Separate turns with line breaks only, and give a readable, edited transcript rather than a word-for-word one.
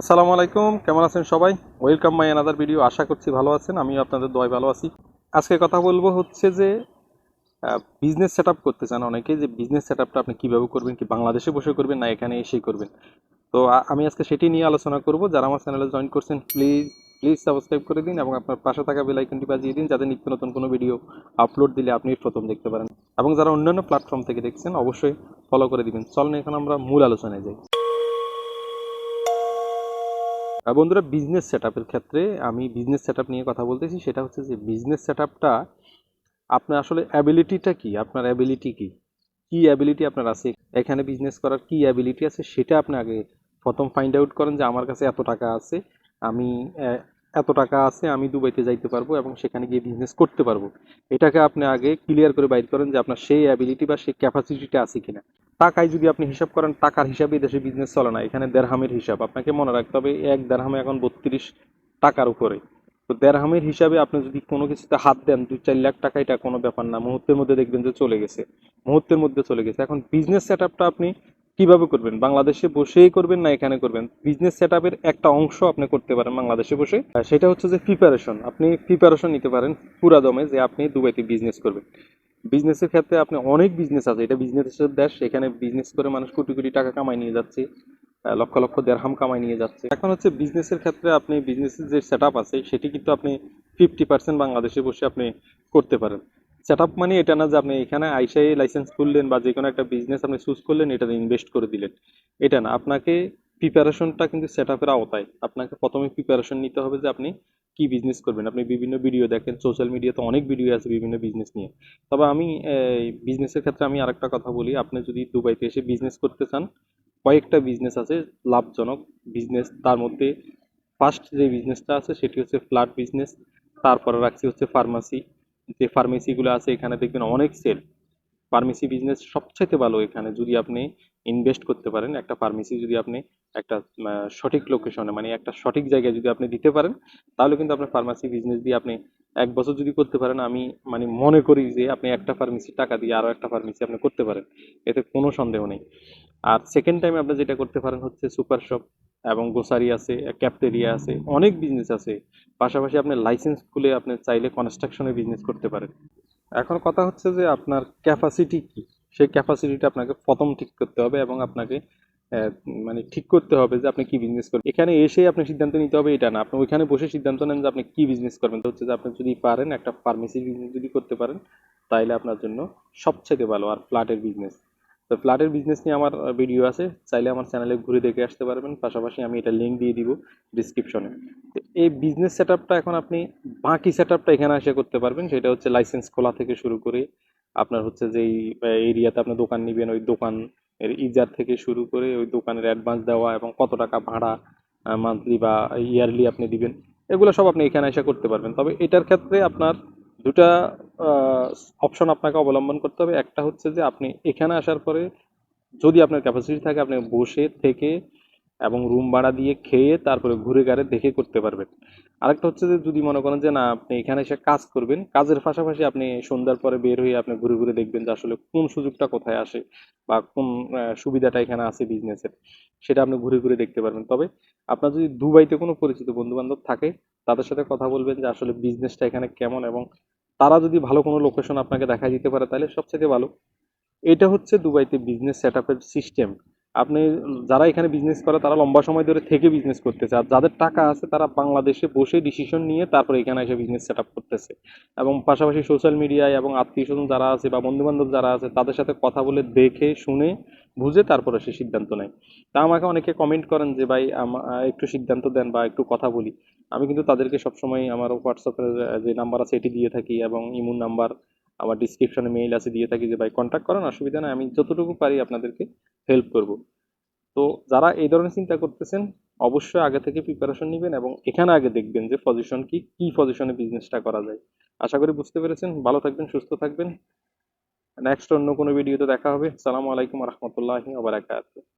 আসসালামু আলাইকুম, কেমন আছেন সবাই? Welcome my another video. আশা করছি ভালো আছেন, আমিও আপনাদের দোয়ায় ভালো আছি। আজকে কথা বলবো হচ্ছে যে বিজনেস সেট আপ করতে চান অনেকে, যে বিজনেস সেট আপটা আপনি কীভাবে করবেন, কি বাংলাদেশে বসে করবেন না এখানে এসেই করবেন। তো আমি আজকে সেটি নিয়ে আলোচনা করব। যারা আমার চ্যানেলে জয়েন করছেন প্লিজ প্লিজ সাবস্ক্রাইব করে দিন এবং আপনার পাশে থাকা বেল আইকনটি বাজিয়ে দিন, যাতে নিত্য নতুন কোনো ভিডিও আপলোড দিলে আপনি প্রথম দেখতে পারেন। এবং যারা অন্যান্য প্ল্যাটফর্ম থেকে দেখছেন অবশ্যই ফলো করে দিবেন। চলেন এখন আমরা মূল আলোচনায় যাই। বন্ধুরা, বিজনেস সেটআপের ক্ষেত্রে আমি বিজনেস সেটআপ নিয়ে কথা বলতেছি। সেটা হচ্ছে যে বিজনেস সেটআপটা আপনার আসলে অ্যাবিলিটিটা কি, আপনার অ্যাবিলিটি কি, কি অ্যাবিলিটি আপনার আছে এখানে বিজনেস করার, কি অ্যাবিলিটি আছে সেটা আপনি আগে প্রথম ফাইন্ড আউট করেন। যে আমার কাছে এত টাকা আছে, আমি এত টাকা আছে, আমি দুবাইতে যাইতে পারবো এবং সেখানে গিয়ে বিজনেস করতে পারবো। এটাকে আপনি আগে ক্লিয়ার করে বাইর করেন যে আপনার সেই অ্যাবিলিটি বা সেই ক্যাপাসিটিটা আছে কিনা। টাকায় যদি আপনি হিসাব করেন, টাকার হিসাবে দেশে বিজনেস চলে না, এখানে দেড়হামের হিসাব আপনাকে মনে রাখতে হবে। এক দেড়হামে এখন 32 টাকার উপরে। তো দেড়হামের হিসাবে আপনি যদি কোনো কিছুতে হাত দেন, 2-4 লাখ টাকা, এটা কোনো ব্যাপার না, মুহূর্তের মধ্যে দেখবেন যে চলে গেছে, মুহূর্তের মধ্যে চলে গেছে। এখন বিজনেস সেট আপটা আপনি কিভাবে করবেন, বাংলাদেশে বসেই করবেন না এখানে করবেন? বিজনেস সেট আপের একটা অংশ আপনি করতে পারেন বাংলাদেশে বসে, আর সেটা হচ্ছে যে প্রিপারেশন। আপনি প্রিপারেশন নিতে পারেন পুরা দমে যে আপনি দুবাইতে বিজনেস করবেন। বিজনেসের ক্ষেত্রে আপনি অনেক বিজনেস আছে, এটা বিজনেসের দেশ, এখানে বিজনেস করে মানুষ কোটি কোটি টাকা কামাই নিয়ে যাচ্ছে, লক্ষ লক্ষ দেড়হাম কামাই নিয়ে যাচ্ছে। এখন হচ্ছে বিজনেসের ক্ষেত্রে আপনি বিজনেসের যে সেট আপ আছে সেটি কিন্তু আপনি 50% বাংলাদেশে বসে আপনি করতে পারেন। সেট আপ মানে এটা না যে আপনি এখানে আইসাই লাইসেন্স খুললেন বা যে কোনো একটা বিজনেস আপনি চুজ করলেন, এটাতে ইনভেস্ট করে দিলেন, এটা না। আপনাকে প্রিপারেশনটা কিন্তু সেট আপের আওতায়। আপনাকে প্রথমে প্রিপারেশন নিতে হবে যে আপনি কি বিজনেস করবেন। আপনি বিভিন্ন ভিডিও দেখেন, সোশ্যাল মিডিয়াতে অনেক ভিডিও আছে বিভিন্ন বিজনেস নিয়ে। তবে আমি বিজনেসের ক্ষেত্রে আমি আরেকটা কথা বলি, আপনি যদি দুবাইতে এসে বিজনেস করতে চান, কয়েকটা বিজনেস আছে লাভজনক বিজনেস। তার মধ্যে ফার্স্ট যে বিজনেসটা আছে সেটি হচ্ছে ফ্ল্যাট বিজনেস। তারপরে রাখছি হচ্ছে ফার্মাসি। যে ফার্মেসিগুলো আছে এখানে দেখবেন অনেক সেল। ফার্মেসি বিজনেস সবচাইতে ভালো এখানে, যদি আপনি ইনভেস্ট করতে পারেন। একটা ফার্মেসি যদি আপনি একটা সঠিক লোকেশনে, মানে একটা সঠিক জায়গায় যদি আপনি দিতে পারেন, তাহলে কিন্তু আপনার ফার্মাসি বিজনেস দিয়ে আপনি 1 বছর যদি করতে পারেন, আমি মানে মনে করি যে আপনি একটা ফার্মেসির টাকা দিয়ে আরো একটা ফার্মেসি আপনি করতে পারেন, এতে কোনো সন্দেহ নেই। আর সেকেন্ড টাইম আপনি যেটা করতে পারেন হচ্ছে সুপার শপ এবং গ্রোসারি আছে, ক্যাফটেরিয়া আছে, অনেক বিজনেস আছে। পাশাপাশি আপনি লাইসেন্স খুলে আপনি চাইলে কনস্ট্রাকশনের বিজনেস করতে পারেন। এখন কথা হচ্ছে যে আপনার ক্যাপাসিটি কি, সেই ক্যাপাসিটিটা আপনাকে প্রথম ঠিক করতে হবে এবং আপনাকে মানে ঠিক করতে হবে যে আপনি কি বিজনেস করবেন। এখানে এসে আপনি সিদ্ধান্ত নিতে হবে এটা না, আপনি ওইখানে বসে সিদ্ধান্ত নেন যে আপনি কি বিজনেস করবেন। তো হচ্ছে যে আপনি যদি পারেন একটা ফার্মেসি বিজনেস যদি করতে পারেন, তাহলে আপনার জন্য সবচেয়ে ভালো। আর ফ্ল্যাটের বিজনেস, তো ফ্ল্যাটের বিজনেস নিয়ে আমার ভিডিও আছে, চাইলে আমার চ্যানেলে ঘুরে দেখে আসতে পারবেন। পাশাপাশি আমি এটা লিঙ্ক দিয়ে দিব ডিসক্রিপশনে। তো এই বিজনেস সেট আপটা এখন আপনি বাকি সেট আপটা এখানে এসে করতে পারবেন। সেটা হচ্ছে লাইসেন্স খোলা থেকে শুরু করে আপনার হচ্ছে যেই এরিয়াতে আপনি দোকান নিবেন, ওই দোকান এর ইজার থেকে শুরু করে ওই দোকানের অ্যাডভান্স দেওয়া এবং কত টাকা ভাড়া মান্থলি বা ইয়ারলি আপনি দিবেন, এগুলো সব আপনি এখানে এসে করতে পারবেন। তবে এটার ক্ষেত্রে আপনার দুটা অপশন আপনাকে অবলম্বন করতে হবে। একটা হচ্ছে যে আপনি এখানে আসার পরে যদি আপনার ক্যাপাসিটি থাকে, আপনি বসে থেকে এবং রুম ভাড়া দিয়ে খেয়ে তারপরে ঘুরে ঘাড়ে দেখে করতে পারবেন। আরেকটা হচ্ছে যে যদি মনে করেন যে না, আপনি এখানে এসে কাজ করবেন, কাজের পাশাপাশি আপনি সন্ধ্যার পরে বের হয়ে আপনি ঘুরে ঘুরে দেখবেন যে আসলে কোন সুযোগটা কোথায় আসে বা কোন সুবিধাটা এখানে আছে বিজনেসের, সেটা আপনি ঘুরে ঘুরে দেখতে পারবেন। তবে আপনার যদি দুবাইতে কোনো পরিচিত বন্ধু বান্ধব থাকে, তাদের সাথে কথা বলবেন যে আসলে বিজনেসটা এখানে কেমন, এবং তারা যদি ভালো কোনো লোকেশন আপনাকে দেখাই দিতে পারে তাহলে সবচেয়ে ভালো। এটা হচ্ছে দুবাইতে বিজনেস সেট আপের সিস্টেম। আপনি যারা এখানে বিজনেস করে তারা লম্বা সময় ধরে থেকে বিজনেস করতেছে, আর যাদের টাকা আছে তারা বাংলাদেশে বসে ডিসিশন নিয়ে তারপরে এখানে এসে বিজনেস সেট আপ করতেছে। এবং পাশাপাশি সোশ্যাল মিডিয়ায় এবং আত্মীয় স্বজন যারা আছে বা বন্ধু বান্ধব যারা আছে তাদের সাথে কথা বলে দেখে শুনে বুঝে তারপরে সে সিদ্ধান্ত নেয়। তা আমাকে অনেকে কমেন্ট করেন যে ভাই একটু সিদ্ধান্ত দেন বা একটু কথা বলি। আমি কিন্তু তাদেরকে সবসময় আমার হোয়াটসঅ্যাপের যে নাম্বার আছে এটি দিয়ে থাকি, এবং ইমোর নাম্বার আমার ডিসক্রিপশনে মেইল আছে দিয়ে থাকি, যে ভাই কন্ট্যাক্ট করেন, অসুবিধা নেই, আমি যতটুকু পারি আপনাদেরকে হেল্প করব। তো যারা এই ধরনের চিন্তা করতেছেন অবশ্যই আগে থেকে প্রিপারেশন নেবেন এবং এখানে আগে দেখবেন যে পজিশন কি, কি পজিশনে বিজনেসটা করা যায়। আশা করি বুঝতে পেরেছেন। ভালো থাকবেন, সুস্থ থাকবেন। নেক্সট অন্য কোনো ভিডিওতে দেখা হবে। আসসালামু আলাইকুম রহমতুল্লাহি ওয়া বারাকাতুহু।